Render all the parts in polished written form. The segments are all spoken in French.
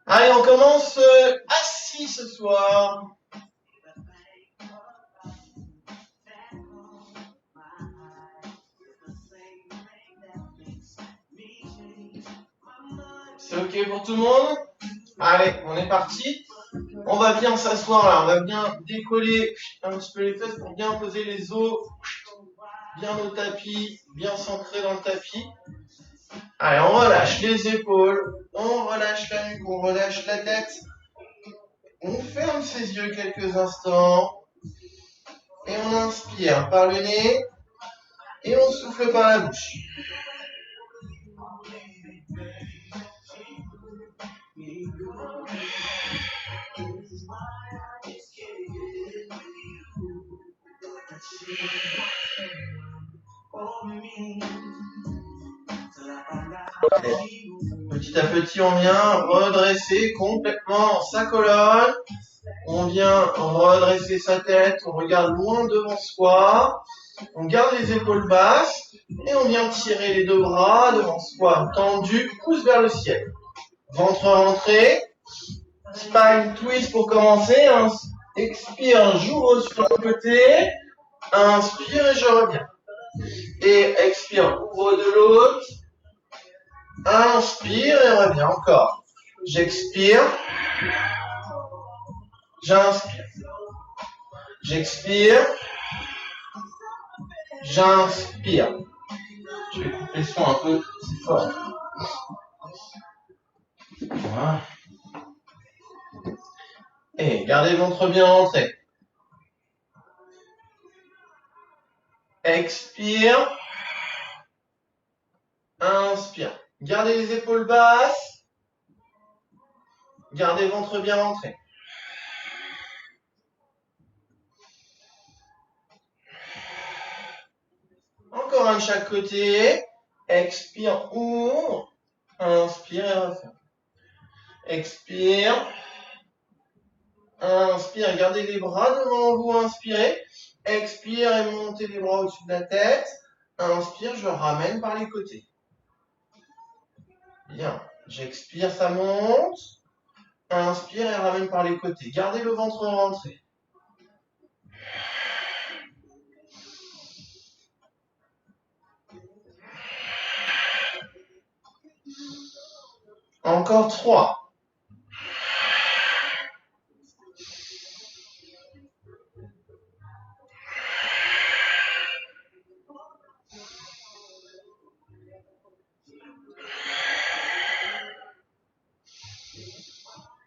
Allez, on commence assis ce soir. C'est ok pour tout le monde? Allez, on est parti. On va bien s'asseoir là, on va bien décoller un petit peu les fesses pour bien poser les os, bien au tapis, bien s'ancrer dans le tapis. Allez, on relâche les épaules, on relâche la nuque, on relâche la tête. On ferme ses yeux quelques instants et on inspire par le nez et on souffle par la bouche. Petit à petit, on vient redresser complètement sa colonne. On vient redresser sa tête. On regarde loin devant soi. On garde les épaules basses. Et on vient tirer les deux bras devant soi. Tendu, pouce vers le ciel. Ventre rentré. Spine twist pour commencer. Expire, j'ouvre sur le côté. Inspire et je reviens. Et expire, ouvre de l'autre. Inspire et reviens encore. J'expire. J'inspire. J'expire. J'inspire. Je vais couper le son un peu, c'est fort. Voilà. Et gardez le ventre bien rentré. Expire. Inspire. Gardez les épaules basses. Gardez le ventre bien rentré. Encore un de chaque côté. Expire, ouvre. Inspire et referme. Expire. Inspire, gardez les bras devant vous, inspirez. Expire et montez les bras au-dessus de la tête. Inspire, je ramène par les côtés. Bien. J'expire, ça monte. Inspire et ramène par les côtés. Gardez le ventre rentré. Encore 3.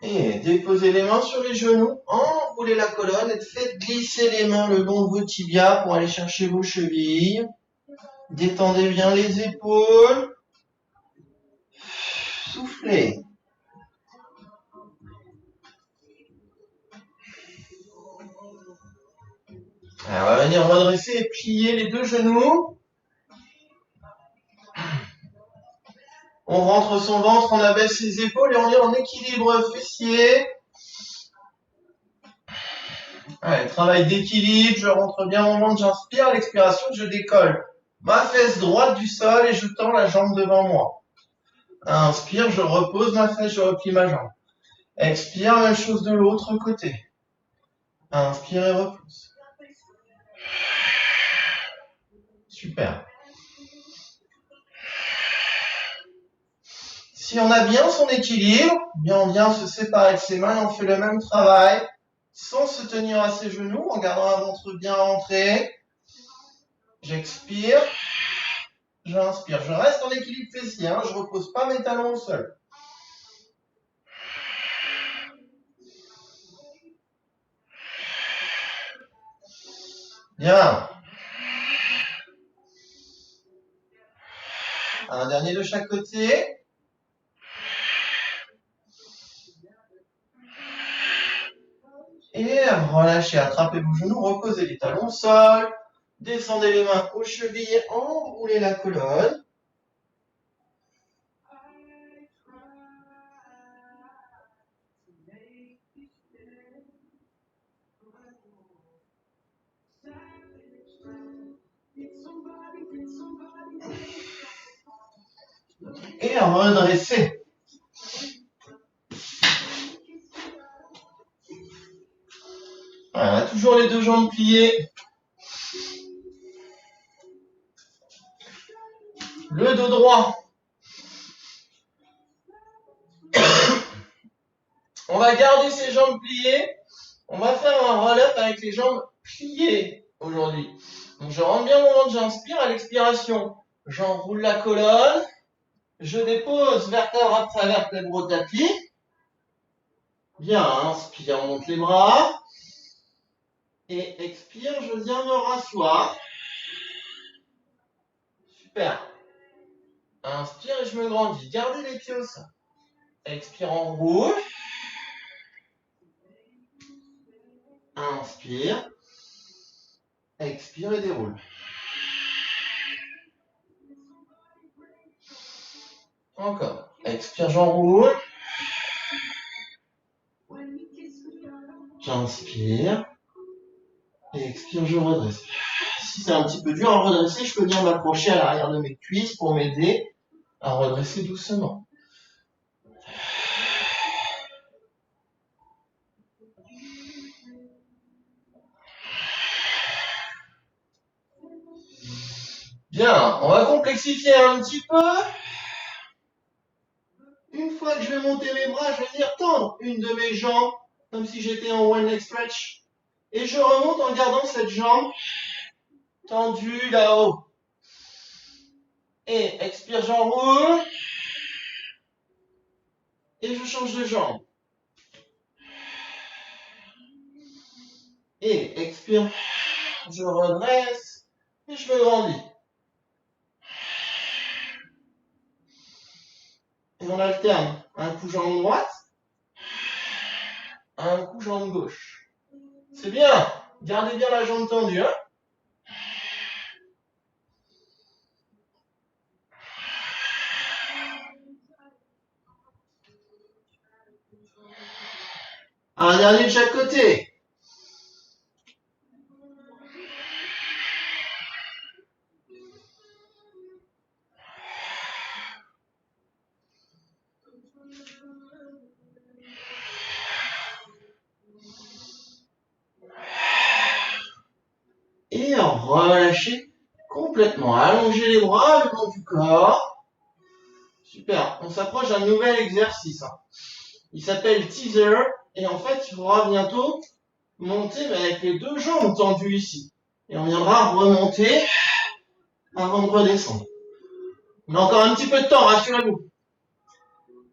Et déposez les mains sur les genoux, enroulez la colonne et faites glisser les mains le long de vos tibias pour aller chercher vos chevilles. Détendez bien les épaules. Soufflez. Alors, on va venir redresser et plier les deux genoux. On rentre son ventre, on abaisse les épaules et on est en équilibre fessier. Allez, travail d'équilibre, je rentre bien mon ventre, j'inspire, à l'expiration, je décolle ma fesse droite du sol et je tends la jambe devant moi. Inspire, je repose ma fesse, je replie ma jambe. Expire, même chose de l'autre côté. Inspire et repose. Super. Si on a bien son équilibre, bien on vient se séparer de ses mains et on fait le même travail sans se tenir à ses genoux, en gardant un ventre bien rentré. J'expire, j'inspire. Je reste en équilibre fessier, je ne repose pas mes talons au sol. Bien. Un dernier de chaque côté. Et relâchez, attrapez vos genoux, reposez les talons au sol. Descendez les mains aux chevilles, enroulez la colonne. Et redressez. toujours les deux jambes pliées. Le dos droit. On va garder ses jambes pliées. On va faire un roll-up avec les jambes pliées aujourd'hui. Donc je rentre bien au moment où j'inspire. À l'expiration, j'enroule la colonne. Je dépose vertèbre après vertèbre au tapis. Bien, inspire, on monte les bras. Et expire, je viens me rasseoir. Super. Inspire et je me grandis. Gardez les pieds au sol. Expire, on roule. Inspire. Expire et déroule. Encore. Expire, j'enroule. J'inspire. Et expire, je redresse. Si c'est un petit peu dur à redresser, je peux bien m'approcher à l'arrière de mes cuisses pour m'aider à redresser doucement. Bien, on va complexifier un petit peu. Une fois que je vais monter mes bras, je vais venir tendre une de mes jambes, comme si j'étais en one leg stretch. Et je remonte en gardant cette jambe tendue là-haut. Et expire, j'enroule. Et je change de jambe. Et expire, je redresse. Et je me grandis. Et on alterne. Un coup jambe droite. Un coup jambe gauche. C'est bien. Gardez bien la jambe tendue. Hein. Un dernier de chaque côté. Et relâchez complètement. Allongez les bras le long du corps. Super. On s'approche d'un nouvel exercice. Hein. Il s'appelle teaser. Et en fait, il faudra bientôt monter mais avec les deux jambes tendues ici. Et on viendra remonter avant de redescendre. On a encore un petit peu de temps, rassurez-vous.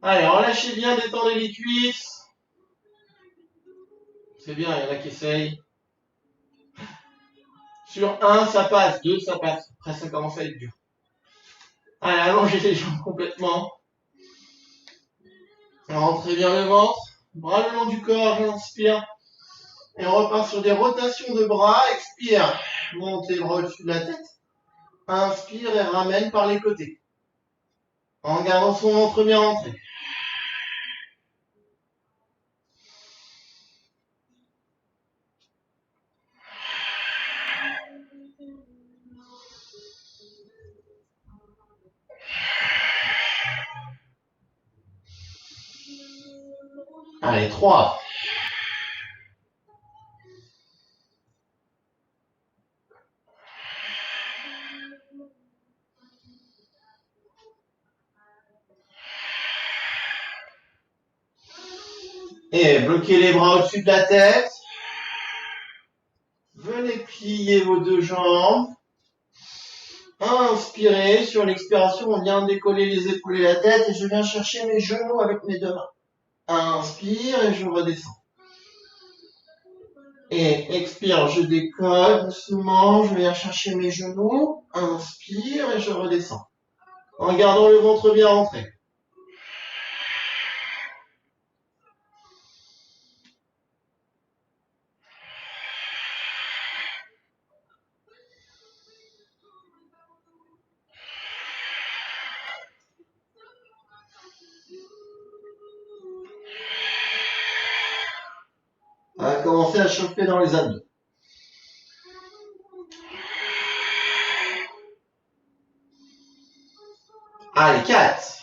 Allez, relâchez bien, détendez les cuisses. C'est bien, il y en a qui essayent. Sur 1, ça passe. 2, ça passe. Après, ça commence à être dur. Allez, allongez les jambes complètement. Rentrez bien le ventre. Bras le long du corps, j'inspire. Et on repart sur des rotations de bras. Expire. Monte les bras au-dessus de la tête. Inspire et ramène par les côtés. En gardant son ventre bien rentré. Allez, 3. Et bloquez les bras au-dessus de la tête. Venez plier vos deux jambes. Inspirez. Sur l'expiration, on vient décoller les épaules et la tête. Et je viens chercher mes genoux avec mes deux mains. Inspire et je redescends. Et expire, je décolle doucement. Je viens chercher mes genoux. Inspire et je redescends. En gardant le ventre bien rentré. On va commencer à chauffer dans les abdos. Allez, 4.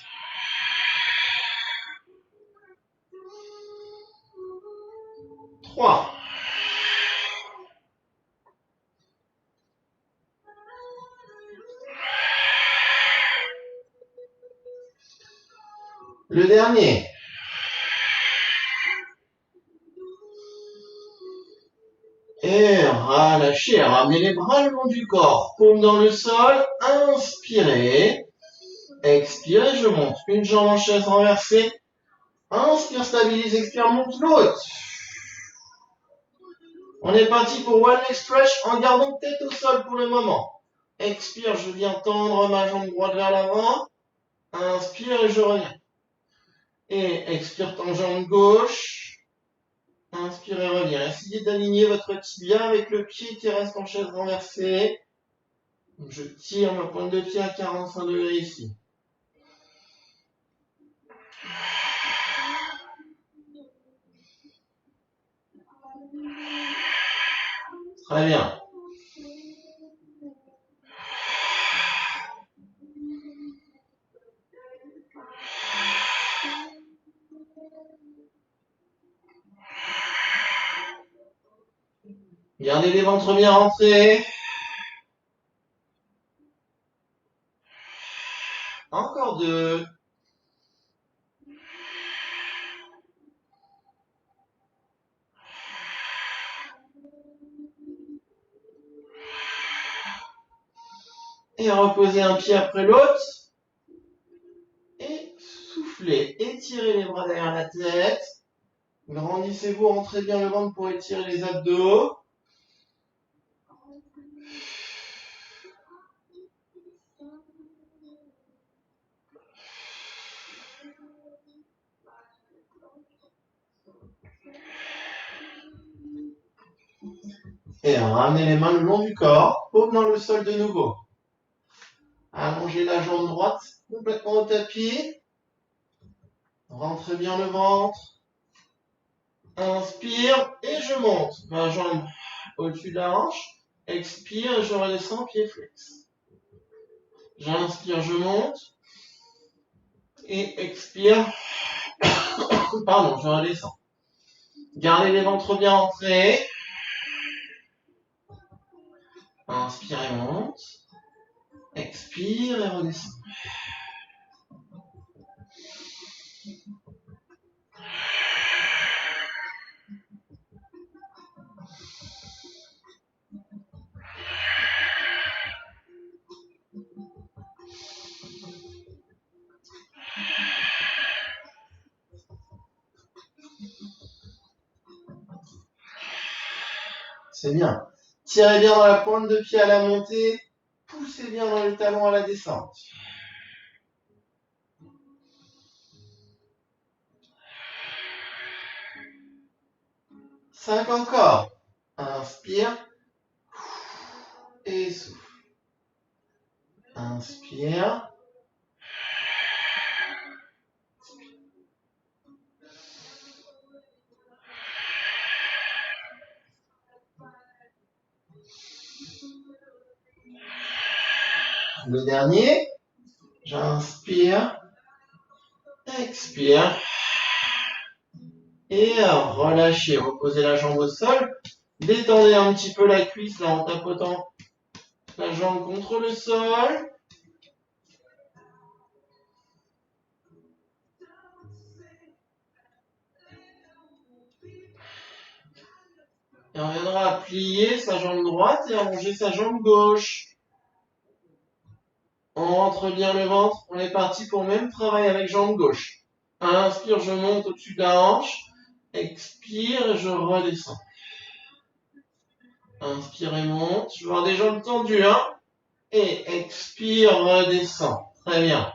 3. Le dernier. Et relâchez, ramenez les bras le long du corps. Paume dans le sol, inspirez. Expirez, je monte. Une jambe en chaise renversée. Inspire, stabilise, expire, monte l'autre. On est parti pour one leg stretch en gardant tête au sol pour le moment. Expire, je viens tendre ma jambe droite vers l'avant. Inspire et je reviens. Et expire, tends jambe gauche. Inspire et reviens. Essayez d'aligner votre tibia avec le pied qui reste en chaise renversée. Je tire ma pointe de pied à 45 degrés ici. Très bien. Gardez les ventres bien rentrés. Encore deux. Et reposez un pied après l'autre. Et soufflez. Étirez les bras derrière la tête. Grandissez-vous, rentrez bien le ventre pour étirer les abdos. Et ramenez les mains le long du corps. Paume dans le sol de nouveau. Allongez la jambe droite complètement au tapis. Rentrez bien le ventre. Inspire et je monte. Ma jambe au-dessus de la hanche. Expire, je redescends, pied flex. J'inspire, je monte. Et expire. Pardon, je redescends. Gardez les ventres bien rentrés. Inspire et monte. Expire et redescend. C'est bien. Tirez bien dans la pointe de pied à la montée. Poussez bien dans les talons à la descente. 5 encore. Inspire. Et souffle. Inspire. Le dernier. J'inspire. Expire. Et relâchez. Reposez la jambe au sol. Détendez un petit peu la cuisse là en tapotant la jambe contre le sol. Et on viendra plier sa jambe droite et allonger sa jambe gauche. On rentre bien le ventre. On est parti pour le même travail avec jambe gauche. Inspire, je monte au-dessus de la hanche. Expire, je redescends. Inspire et monte. Je veux avoir des jambes tendues, hein. Et expire, redescends. Très bien.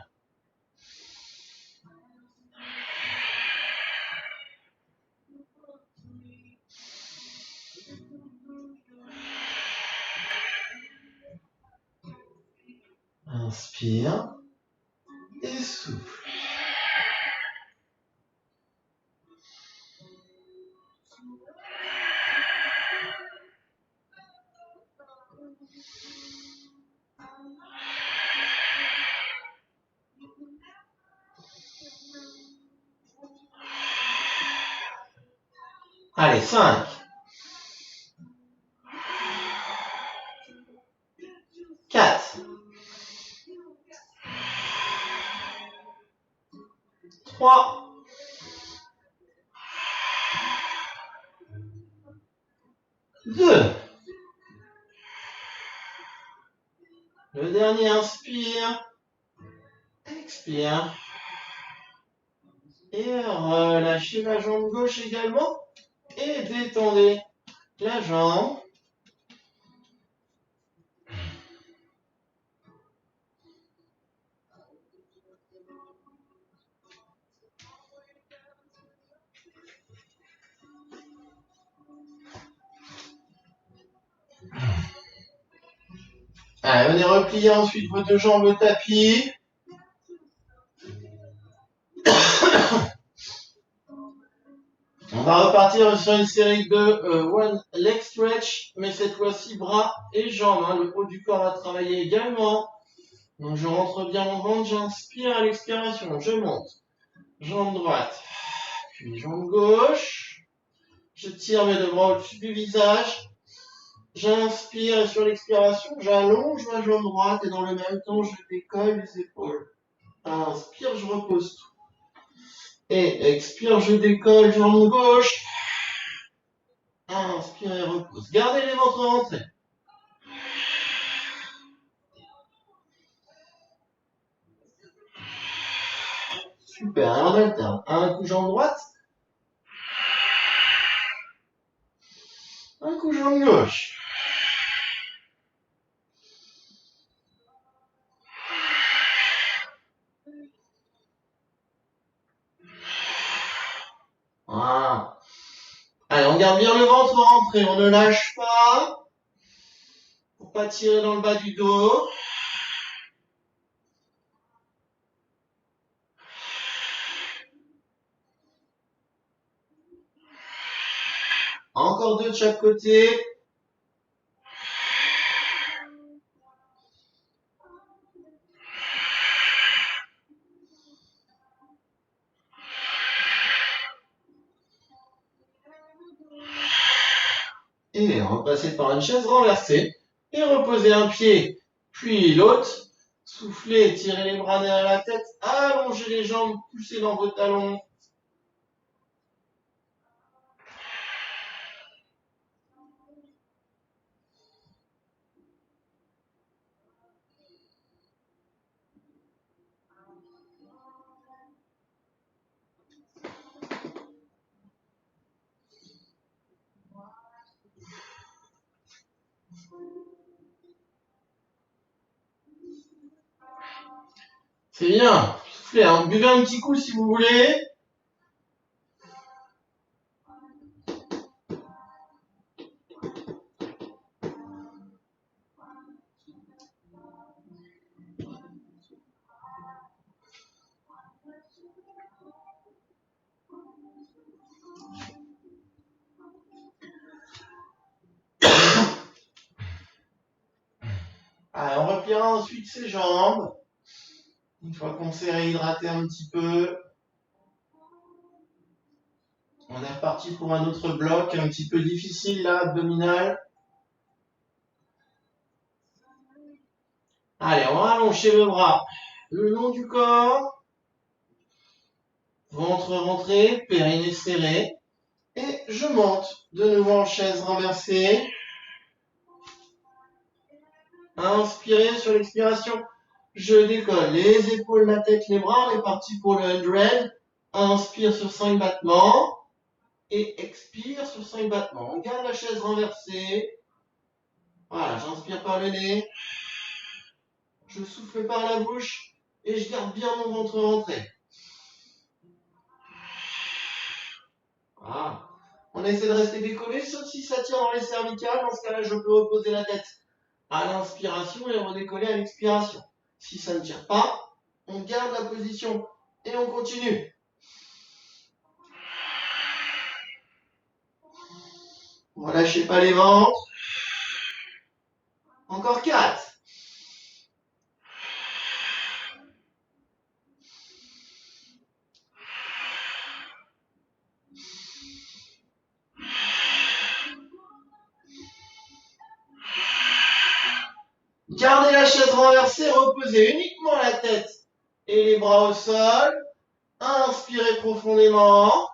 Inspire et souffle. Allez, 5. 4. 3, 2. Le dernier, inspire, expire. Et relâchez la jambe gauche également. Et détendez la jambe. Allez, venez replier ensuite vos deux jambes au tapis. On va repartir sur une série de one leg stretch, mais cette fois-ci bras et jambes. Hein. Le haut du corps va travailler également. Donc je rentre bien mon ventre, j'inspire à l'expiration, je monte. Jambe droite, puis jambe gauche. Je tire mes deux bras au-dessus du visage. J'inspire et sur l'expiration, j'allonge ma jambe droite et dans le même temps, je décolle les épaules. Inspire, je repose tout. Et expire, je décolle, jambe gauche. Inspire et repose. Gardez les ventres rentrés. Super, on alterne. Un coup jambe droite. Un coup jambe gauche. Voilà. Allez, on garde bien le ventre rentré, on ne lâche pas. Pour pas tirer dans le bas du dos. Encore deux de chaque côté. Et on va passer par une chaise renversée. Et reposer un pied, puis l'autre. Soufflez, tirez les bras derrière la tête. Allongez les jambes, poussez dans vos talons. C'est bien. Soufflez, hein. Buvez un petit coup si vous voulez. Allez, on repliera ensuite ses jambes. Une fois qu'on s'est réhydraté un petit peu. On est reparti pour un autre bloc un petit peu difficile là, abdominal. Allez, on allonge le bras le long du corps. Ventre rentré, périnée serré. Et je monte de nouveau en chaise renversée. Inspirez sur l'expiration. Je décolle les épaules, la tête, les bras. On est parti pour le 100. Inspire sur 5 battements. Et expire sur 5 battements. On garde la chaise renversée. Voilà, j'inspire par le nez. Je souffle par la bouche. Et je garde bien mon ventre rentré. Voilà. On essaie de rester décollé, sauf si ça tire dans les cervicales. Dans ce cas-là, je peux reposer la tête à l'inspiration et redécoller à l'expiration. Si ça ne tire pas, on garde la position et on continue. Ne relâchez pas les ventres. Encore 4. Gardez la chaise renversée, reposez uniquement la tête et les bras au sol. Inspirez profondément.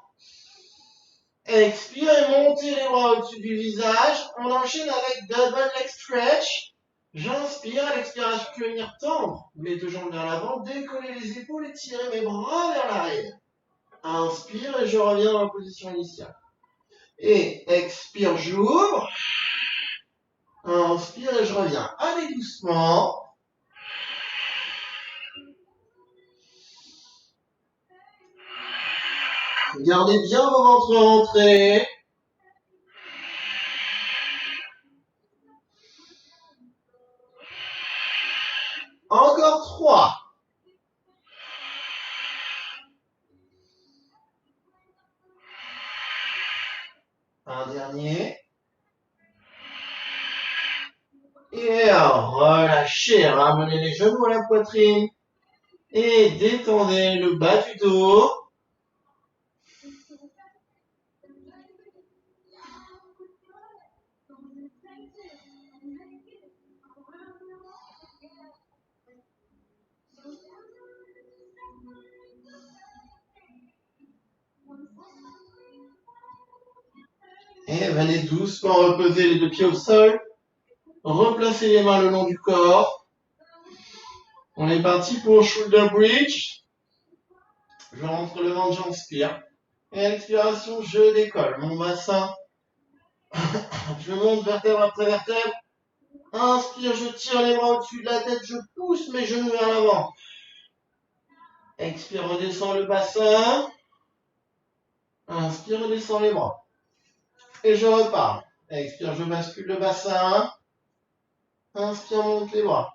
Expirez, montez les bras au-dessus du visage. On enchaîne avec double leg stretch. J'inspire, à l'expiration, je vais venir tendre mes deux jambes vers l'avant, décoller les épaules et tirer mes bras vers l'arrière. Inspire et je reviens dans la position initiale. Et expire, j'ouvre. Inspire et je reviens. Allez doucement. Gardez bien vos ventres rentrés. Encore 3. Un dernier. Et relâchez, ramenez les genoux à la poitrine. Et détendez le bas du dos. Et venez doucement reposer les deux pieds au sol. Replacez les mains le long du corps. On est parti pour shoulder bridge. Je rentre le ventre, j'inspire. Et à l'expiration, je décolle mon bassin. Je monte vertèbre après vertèbre. Inspire, je tire les bras au-dessus de la tête, je pousse mes genoux vers l'avant. Expire, redescends le bassin. Inspire, redescends les bras. Et je repars. Expire, je bascule le bassin. Inspire, monte les bras.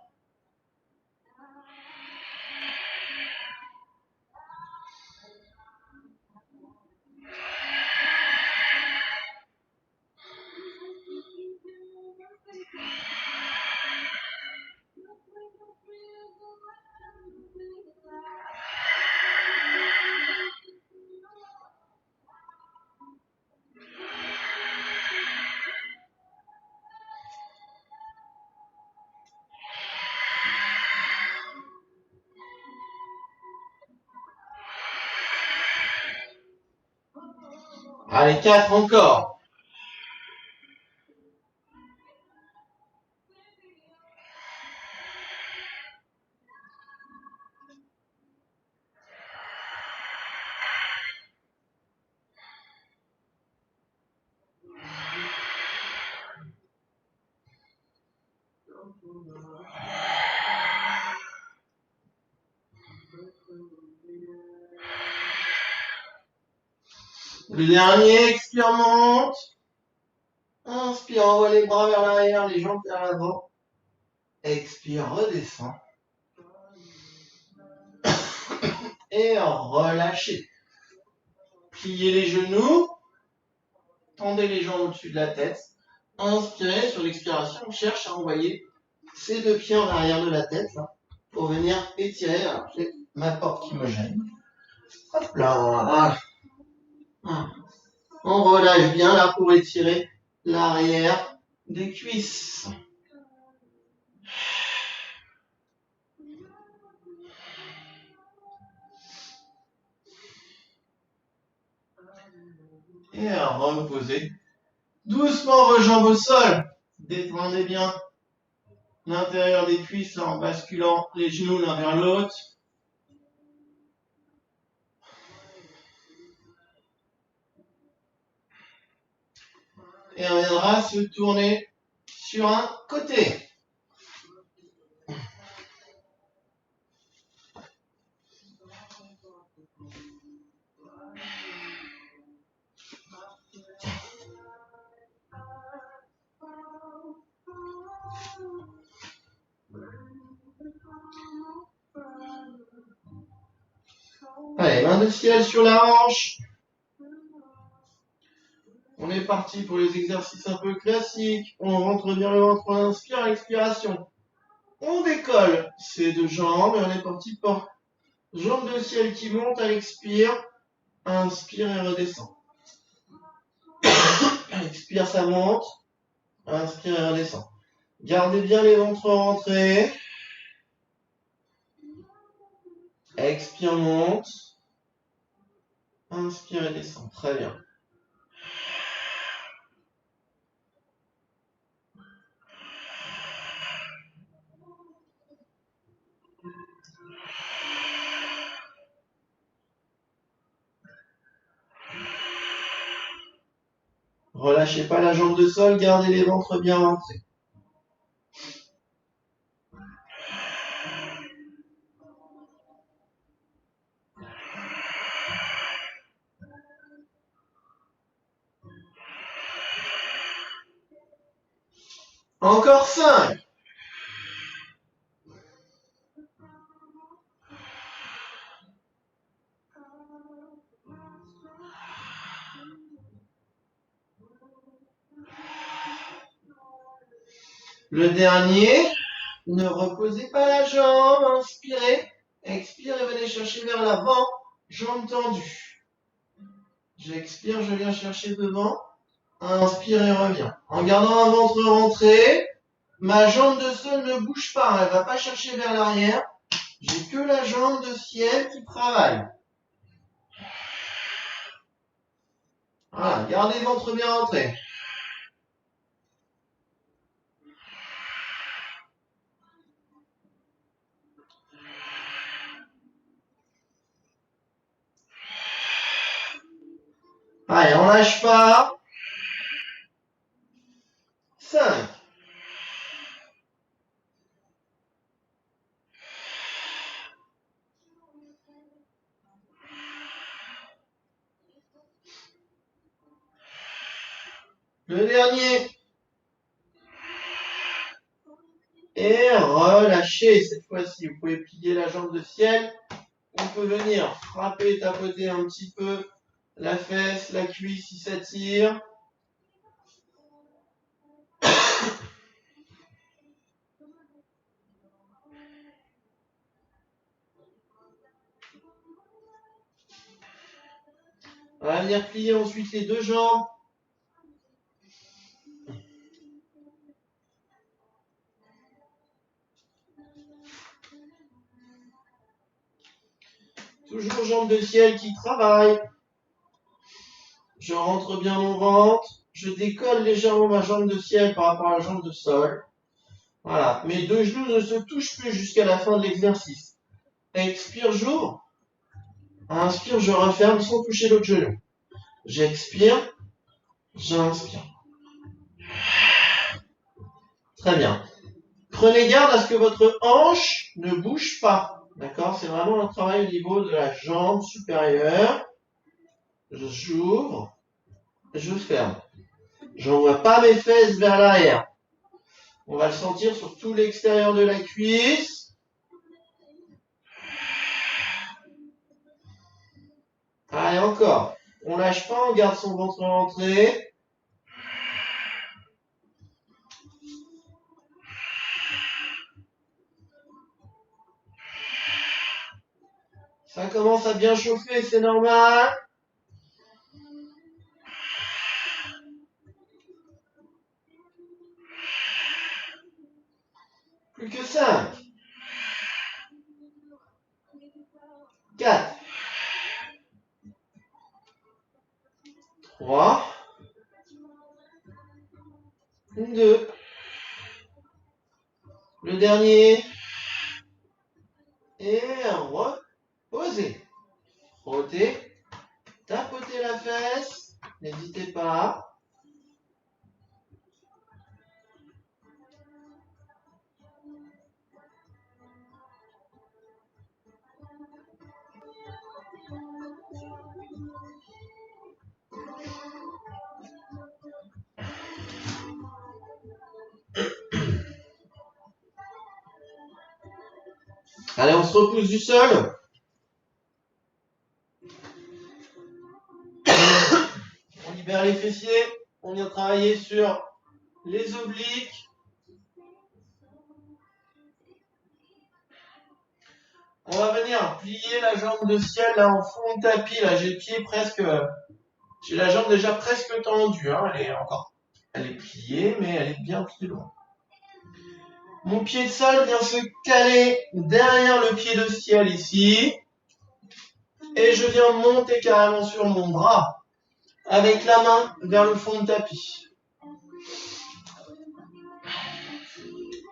Allez, 4 encore. Le dernier, expire, monte. Inspire, envoie les bras vers l'arrière, les jambes vers l'avant. Expire, redescend. Et relâchez. Pliez les genoux. Tendez les jambes au-dessus de la tête. Inspirez, sur l'expiration, on cherche à envoyer ces deux pieds en arrière de la tête là, pour venir étirer. Alors, j'ai ma porte qui me gêne. Hop là. On relâche bien là pour étirer l'arrière des cuisses. Et à reposer doucement vos jambes au sol. Détendez bien l'intérieur des cuisses là, en basculant les genoux l'un vers l'autre. Et on viendra se tourner sur un côté. Allez, main de ciel sur la hanche. On est parti pour les exercices un peu classiques. On rentre bien le ventre, on inspire à l'expiration. On décolle ces deux jambes et on est parti pour jambes de ciel qui montent à l'expire. Inspire et redescend. Expire, ça monte. Inspire et redescend. Gardez bien les ventres rentrés. Expire, monte. Inspire et descends. Très bien. Relâchez pas la jambe de sol, gardez les ventres bien rentrés. Encore 5. Le dernier, ne reposez pas la jambe, inspirez, expirez, venez chercher vers l'avant, jambe tendue. J'expire, je viens chercher devant, inspire et reviens. En gardant un ventre rentré, ma jambe de sol ne bouge pas, elle ne va pas chercher vers l'arrière, j'ai que la jambe de ciel qui travaille. Voilà, gardez le ventre bien rentré. Allez, on lâche pas. 5. Le dernier. Et relâchez cette fois-ci. Vous pouvez plier la jambe de ciel. On peut venir frapper, tapoter un petit peu la fesse, la cuisse si ça tire. On va venir plier ensuite les deux jambes. Toujours jambe de ciel qui travaille. Je rentre bien mon ventre. Je décolle légèrement ma jambe de ciel par rapport à la jambe de sol. Voilà. Mes deux genoux ne se touchent plus jusqu'à la fin de l'exercice. Expire, j'ouvre. Inspire, je referme sans toucher l'autre genou. J'expire. J'inspire. Très bien. Prenez garde à ce que votre hanche ne bouge pas. D'accord? C'est vraiment un travail au niveau de la jambe supérieure. J'ouvre. Je ferme. Je n'envoie pas mes fesses vers l'arrière. On va le sentir sur tout l'extérieur de la cuisse. Allez, encore. On lâche pas, on garde son ventre rentré. Ça commence à bien chauffer, c'est normal. Plus que 5. 4. 3. 2. Le dernier. Et reposez. Frottez. Tapotez la fesse. N'hésitez pas. Allez, on se repousse du sol. On libère les fessiers. On vient travailler sur les obliques. On va venir plier la jambe de ciel là en fond de tapis. Là, j'ai le pied presque. J'ai la jambe déjà presque tendue. Hein. Elle est pliée, mais elle est bien plus loin. Mon pied de sol vient se caler derrière le pied de ciel ici. Et je viens monter carrément sur mon bras avec la main vers le fond de tapis.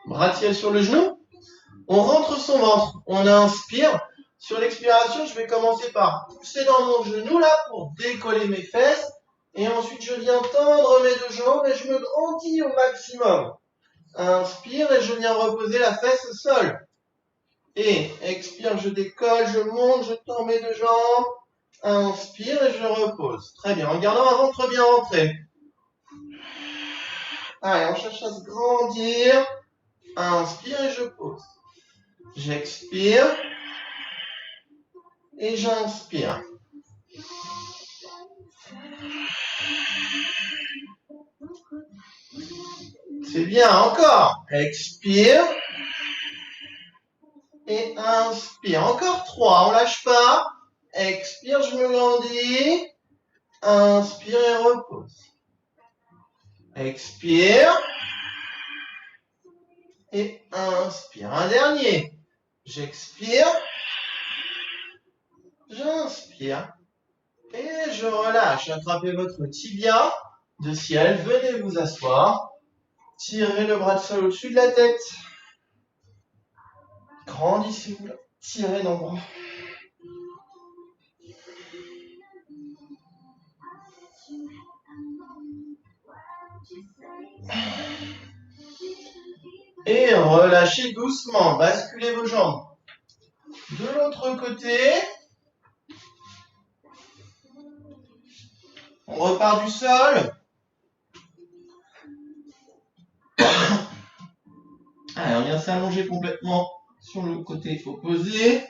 Bras de ciel sur le genou. On rentre son ventre. On inspire. Sur l'expiration, je vais commencer par pousser dans mon genou là pour décoller mes fesses. Et ensuite, je viens tendre mes deux jambes et je me grandis au maximum. Inspire et je viens reposer la fesse au sol. Et expire, je décolle, je monte, je tends mes deux jambes. Inspire et je repose. Très bien, en gardant un ventre bien rentré. Allez, on cherche à se grandir. Inspire et je pose. J'expire et j'inspire. C'est bien, encore. Expire et inspire. Encore 3, on lâche pas. Expire, je me grandis. Inspire et repose. Expire et inspire. Un dernier. J'expire, j'inspire et je relâche. Attrapez votre tibia de ciel. Venez vous asseoir. Tirez le bras de sol au-dessus de la tête. Grandissez-vous. Tirez dans le bras. Et relâchez doucement. Basculez vos jambes. De l'autre côté. On repart du sol. Allez, on vient s'allonger complètement sur le côté opposé.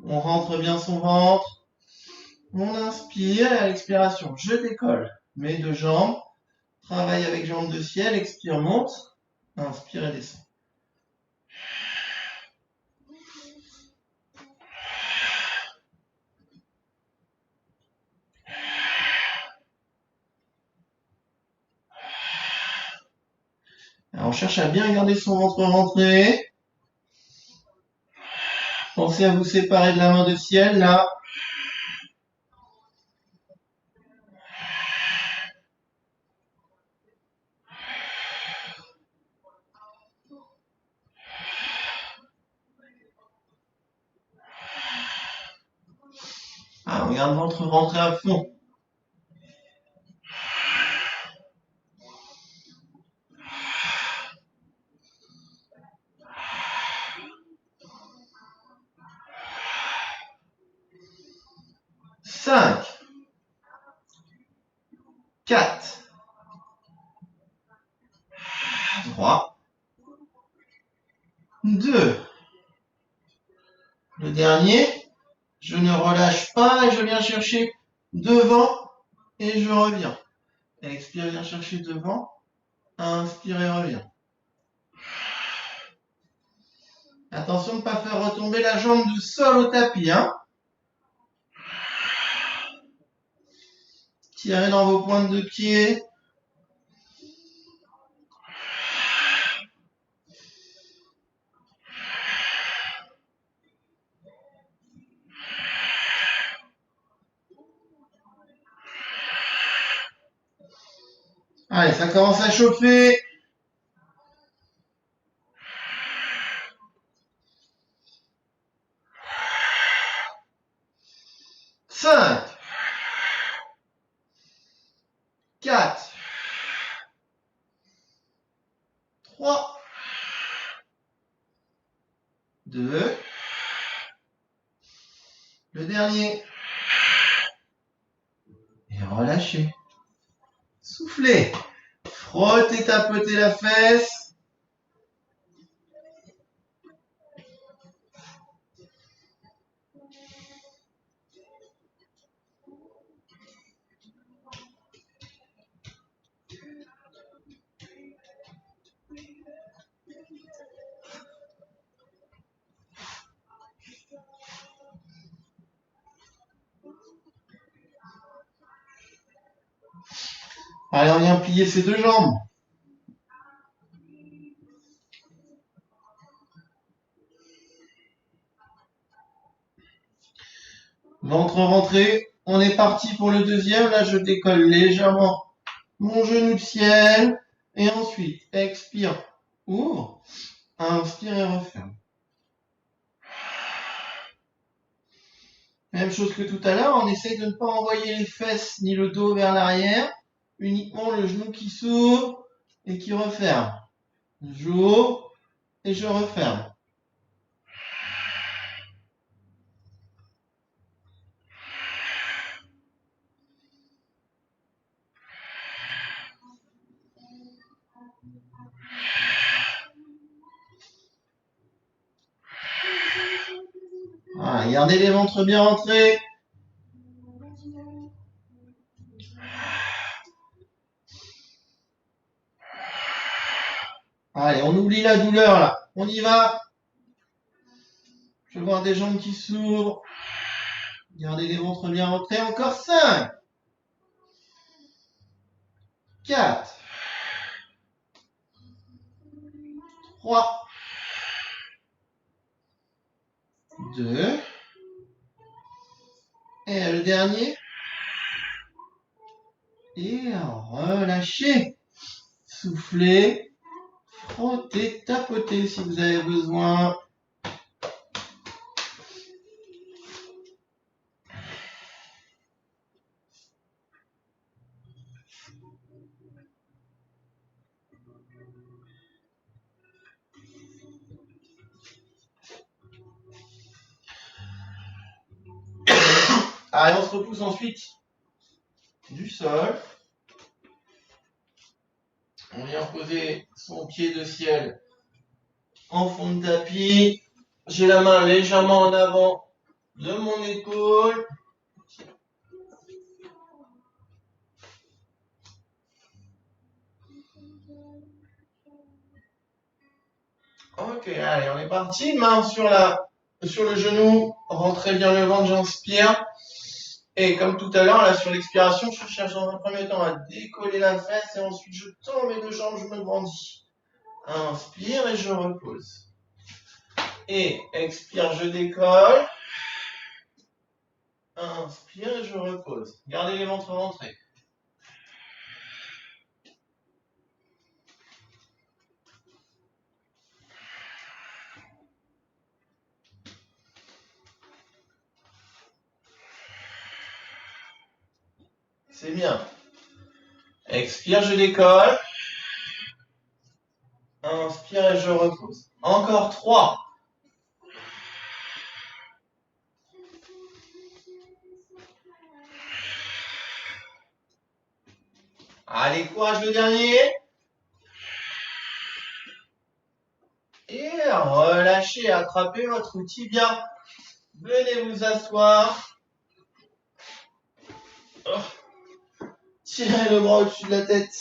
On rentre bien son ventre. On inspire et à l'expiration, je décolle mes deux jambes. Travaille avec jambes de ciel. Expire, monte. Inspire et descend. Alors, on cherche à bien garder son ventre rentré. Pensez à vous séparer de la main de ciel, là. Ah, on garde le ventre rentré à fond. Cinq, 4, 3, 2. Le dernier, je ne relâche pas et je viens chercher devant et je reviens. Expire, viens chercher devant. Inspire et reviens. Attention de ne pas faire retomber la jambe du sol au tapis, hein. Tirez dans vos pointes de pied. Allez, ça commence à chauffer. Cinq, 4, 3, 2. Le dernier. Et relâchez. Soufflez. Frottez, tapotez la fesse. Allez, on vient plier ses deux jambes. Ventre rentré. On est parti pour le deuxième. Là, je décolle légèrement mon genou de ciel. Et ensuite, expire, ouvre. Inspire et referme. Même chose que tout à l'heure, on essaye de ne pas envoyer les fesses ni le dos vers l'arrière. Uniquement le genou qui s'ouvre et qui referme. J'ouvre et je referme. Voilà, gardez les ventres bien rentrés. Allez, on oublie la douleur là. On y va. Je veux voir des jambes qui s'ouvrent. Gardez les ventres bien rentrés. Encore 5, 4, 3, 2. Et le dernier. Et relâchez. Soufflez. Frottez, tapotez si vous avez besoin. Allez, on se repousse ensuite du sol. On vient poser son pied de ciel en fond de tapis. J'ai la main légèrement en avant de mon épaule. Ok, allez, on est parti. Main sur le genou. Rentrez bien le ventre, j'inspire. Et comme tout à l'heure, là, sur l'expiration, je cherche dans un premier temps à décoller la fesse et ensuite je tends mes deux jambes, je me grandis. Inspire et je repose. Et expire, je décolle. Inspire et je repose. Gardez les ventres rentrés. C'est bien. Expire, je décolle. Inspire et je repose. Encore 3. Allez, courage le dernier. Et relâchez, attrapez votre tibia. Venez vous asseoir. Tirez le bras au-dessus de la tête.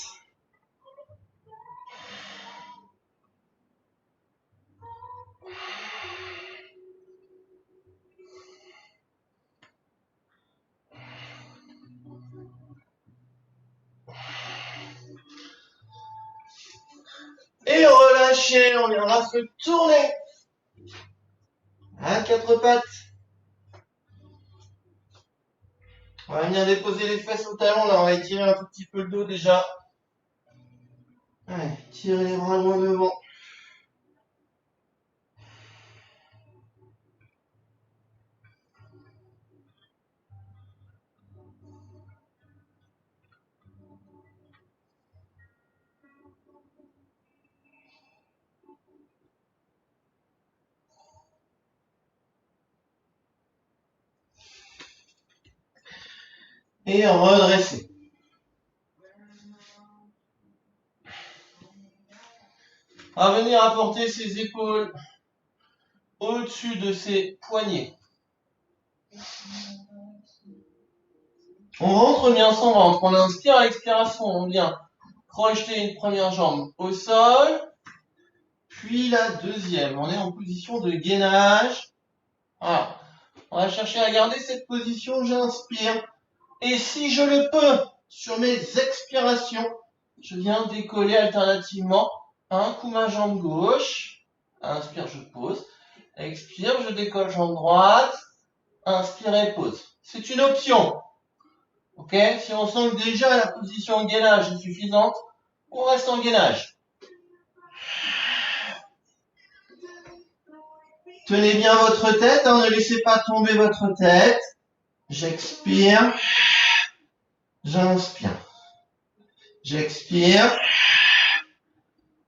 Et relâchez, on viendra se tourner à 4 pattes. On va venir déposer les fesses au talon, là on va étirer un tout petit peu le dos déjà. Allez, tirez les bras loin devant. Et redresser. On va venir apporter ses épaules au-dessus de ses poignets. On rentre bien son ventre. On inspire à l'expiration. On vient projeter une première jambe au sol. Puis la deuxième. On est en position de gainage. Voilà. On va chercher à garder cette position. J'inspire. Et si je le peux, sur mes expirations, je viens décoller alternativement. Un coup ma jambe gauche. Inspire, je pose. Expire, je décolle jambe droite. Inspire et pose. c'est une option. Ok? Si on sent que déjà la position de gainage est suffisante, on reste en gainage. Tenez bien votre tête, hein, ne laissez pas tomber votre tête. J'expire. J'inspire. J'expire.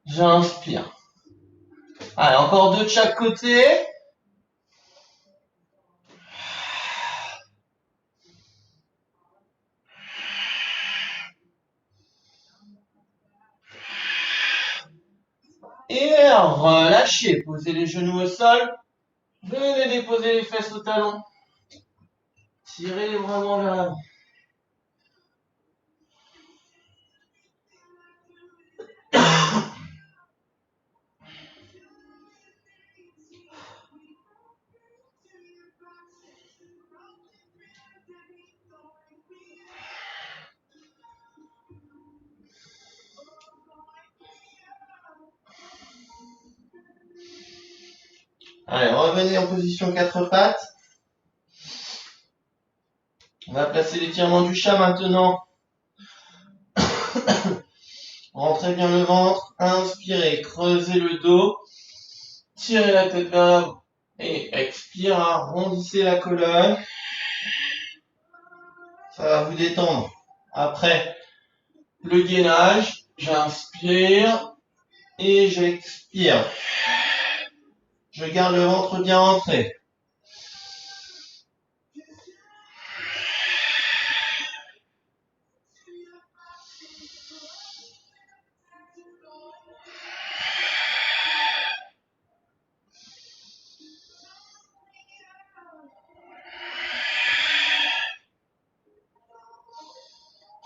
J'inspire. Allez, encore deux de chaque côté. Et relâchez. Posez les genoux au sol. Venez déposer les fesses au talon. Tirez les bras droits vers l'avant. Allez, revenez en position 4 pattes. On va placer l'étirement du chat maintenant. Rentrez bien le ventre, inspirez, creusez le dos, tirez la tête vers l'avant et expire, arrondissez la colonne. Ça va vous détendre. Après le gainage, j'inspire et j'expire. Je garde le ventre bien rentré.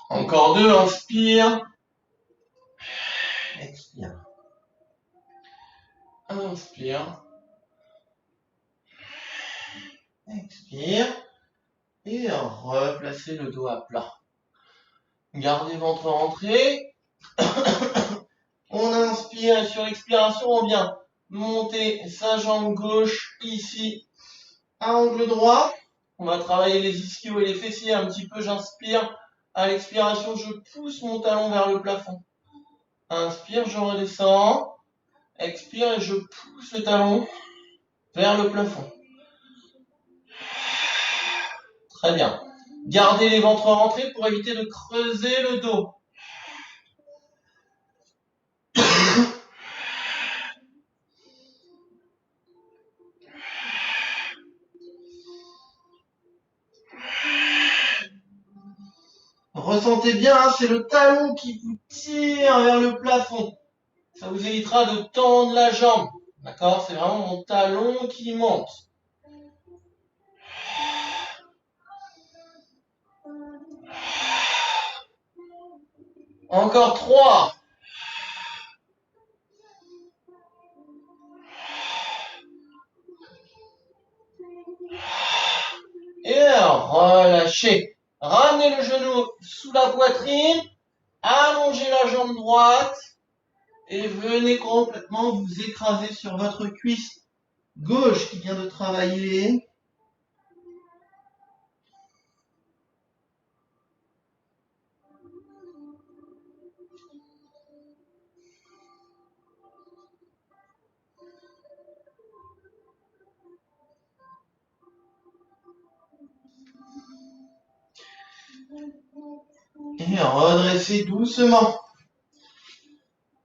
Encore deux, inspire. Expire. Inspire. Expire. Et replacez le dos à plat. Gardez ventre rentré. On inspire et sur l'expiration, on vient monter sa jambe gauche ici à angle droit. On va travailler les ischios et les fessiers un petit peu. J'inspire. À l'expiration, je pousse mon talon vers le plafond. Inspire, je redescends. Expire et je pousse le talon vers le plafond. Très bien. Gardez les ventres rentrés pour éviter de creuser le dos. Ressentez bien, hein, c'est le talon qui vous tire vers le plafond. Ça vous évitera de tendre la jambe. D'accord? C'est vraiment mon talon qui monte. Encore 3. Et relâchez. Ramenez le genou sous la poitrine. Allongez la jambe droite. Et venez complètement vous écraser sur votre cuisse gauche qui vient de travailler. Et redressez doucement.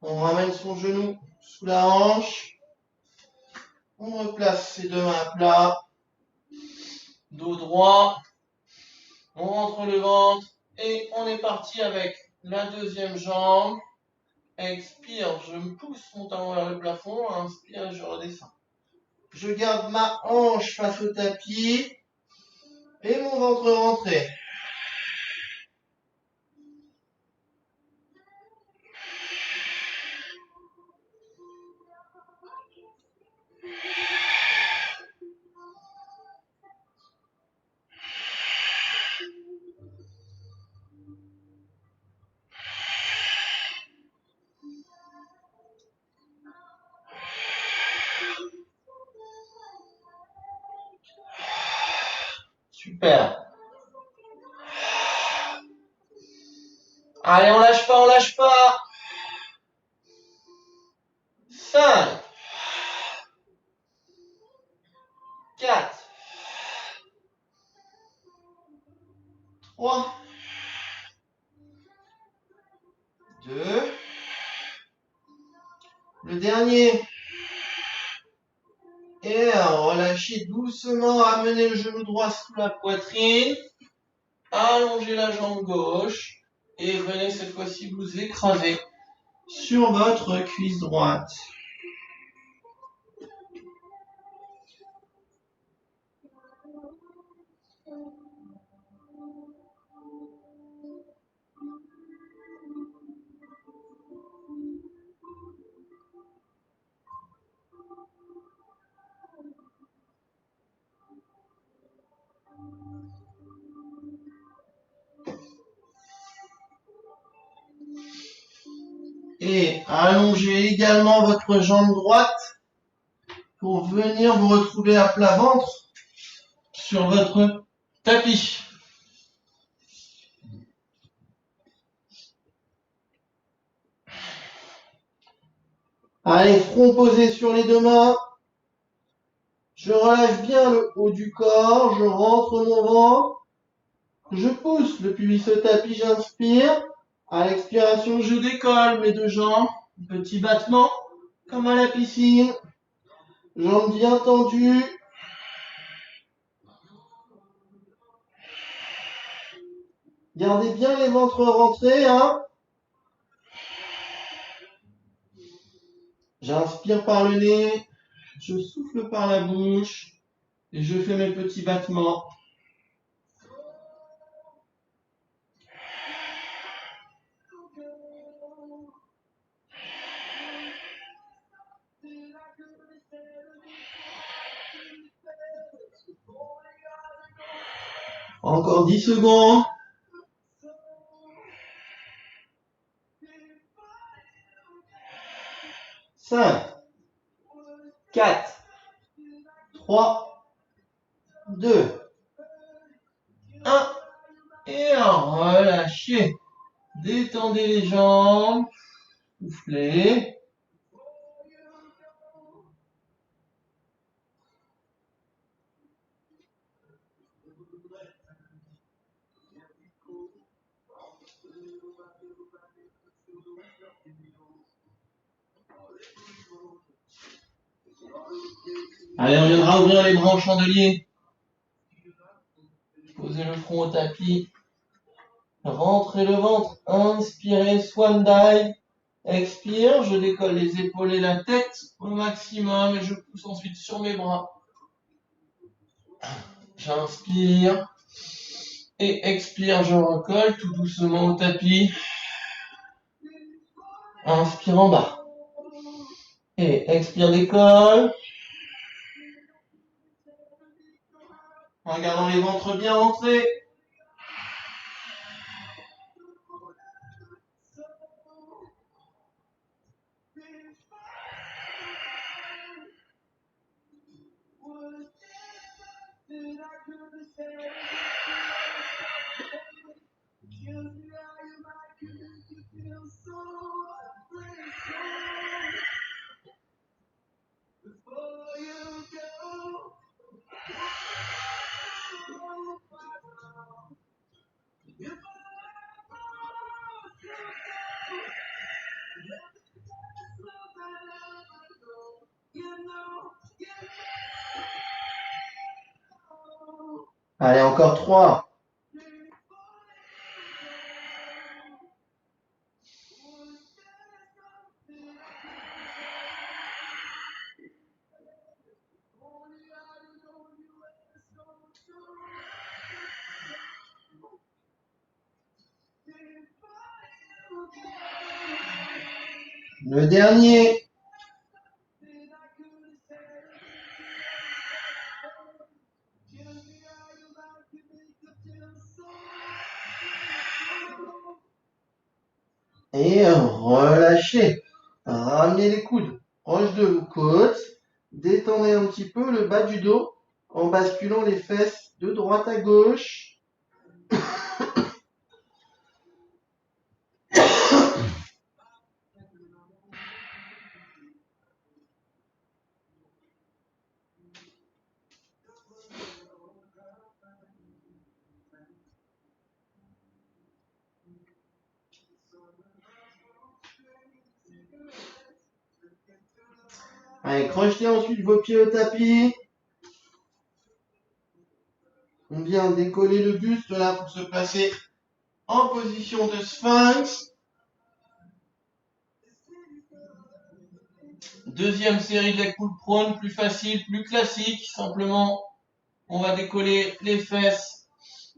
On ramène son genou sous la hanche. On replace ses deux mains à plat. Dos droit. On rentre le ventre. Et on est parti avec la deuxième jambe. Expire, je me pousse mon talon vers le plafond. Inspire, je redescends. Je garde ma hanche face au tapis. Et mon ventre rentré. Super. Allez, on lâche pas, on lâche pas. 5, 4, 3, 2. Le dernier. Et relâchez doucement, amenez le genou droit sous la poitrine. Allongez la jambe gauche. Et venez cette fois-ci vous écraser sur votre cuisse droite. Et allongez également votre jambe droite pour venir vous retrouver à plat ventre sur votre tapis. Allez, front posé sur les deux mains. Je relâche bien le haut du corps, je rentre mon ventre. Je pousse le pubis au tapis, j'inspire. À l'expiration, je décolle mes deux jambes. Petit battement, comme à la piscine. Jambes bien tendues. Gardez bien les ventres rentrés, hein. J'inspire par le nez. Je souffle par la bouche. Et je fais mes petits battements. Encore 10 secondes. 5, 4, 3, 2, 1. Et relâchez. Détendez les jambes. Soufflez. Allez, on viendra ouvrir les bras en chandelier. Posez le front au tapis. Rentrez le ventre. Inspirez, swan dive. Expire, je décolle les épaules et la tête au maximum et je pousse ensuite sur mes bras. J'inspire. Et expire, je recolle tout doucement au tapis. Inspire en bas. Et expire, décolle. En gardant les ventres bien rentrés. Allez, encore 3. Le dernier. Et relâchez. Ramenez les coudes proches de vos côtes. Détendez un petit peu le bas du dos en basculant les fesses de droite à gauche. Allez, crochetez ensuite vos pieds au tapis. On vient décoller le buste là pour se placer en position de sphinx. Deuxième série de leg pull prone, plus facile, plus classique. Simplement, on va décoller les fesses.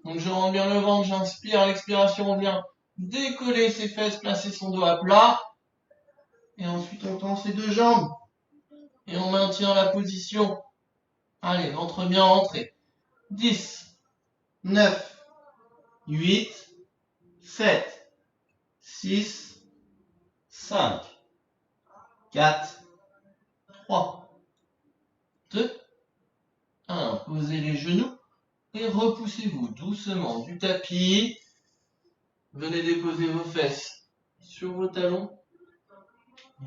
Donc je rentre bien le ventre, j'inspire. À l'expiration, on vient décoller ses fesses, placer son dos à plat. Et ensuite, on tend ses deux jambes. Et on maintient la position. Allez, ventre bien rentré. 10, 9, 8, 7, 6, 5, 4, 3, 2, 1. Posez les genoux et repoussez-vous doucement du tapis. Venez déposer vos fesses sur vos talons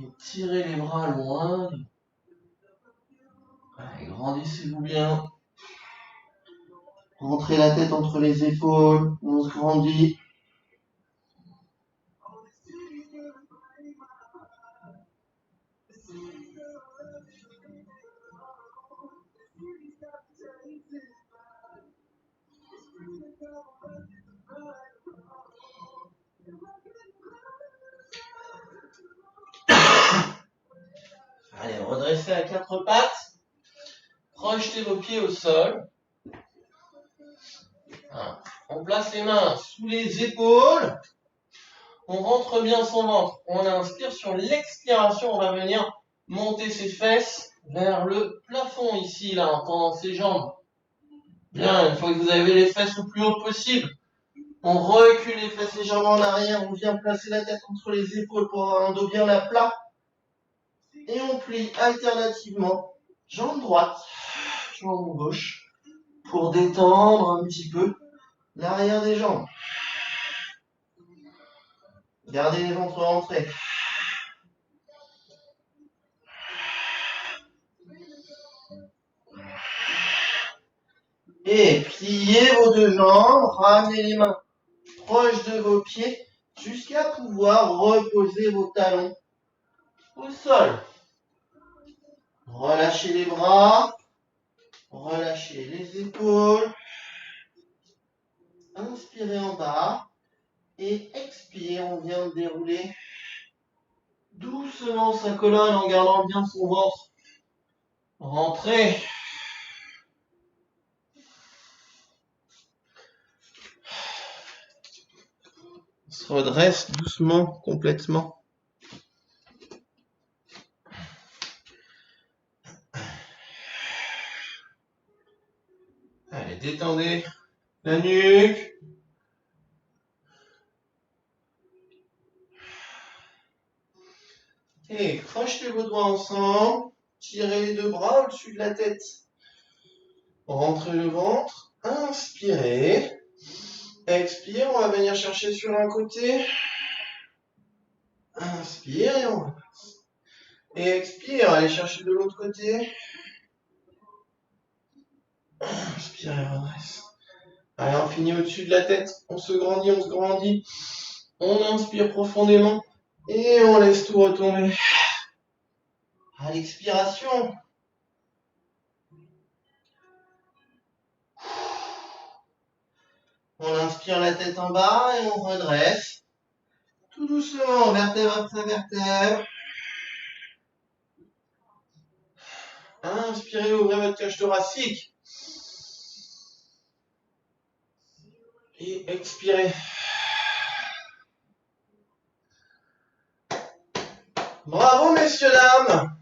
et tirez les bras loin. Allez, grandissez-vous bien. Rentrez la tête entre les épaules, on se grandit. Allez, redressez à quatre pattes. Projetez vos pieds au sol. On place les mains sous les épaules. On rentre bien son ventre. On inspire. Sur l'expiration, on va venir monter ses fesses vers le plafond ici, là, en tendant ses jambes. Bien, une fois que vous avez les fesses le plus haut possible, on recule les fesses légèrement en arrière. On vient placer la tête entre les épaules pour avoir un dos bien à plat. Et on plie alternativement jambe droite, jambe gauche, pour détendre un petit peu l'arrière des jambes. Gardez les ventres rentrés. Et pliez vos deux jambes, ramenez les mains proches de vos pieds jusqu'à pouvoir reposer vos talons au sol. Relâchez les bras, relâchez les épaules. Inspirez en bas et expirez, on vient de dérouler doucement sa colonne en gardant bien son ventre. Rentrez. On se redresse doucement, complètement. Allez, détendez la nuque. Et crochetez vos doigts ensemble. Tirez les deux bras au-dessus de la tête. Rentrez le ventre. Inspirez. Expire, on va venir chercher sur un côté. Inspire et on repasse. Et expire, allez chercher de l'autre côté. Inspire et redresse. Allez, on finit au-dessus de la tête. On se grandit, on se grandit. On inspire profondément. Et on laisse tout retomber. À l'expiration. On inspire la tête en bas et on redresse. Tout doucement, vertèbre après vertèbre. Inspirez, ouvrez votre cage thoracique. Et expirez. Bravo, messieurs, dames.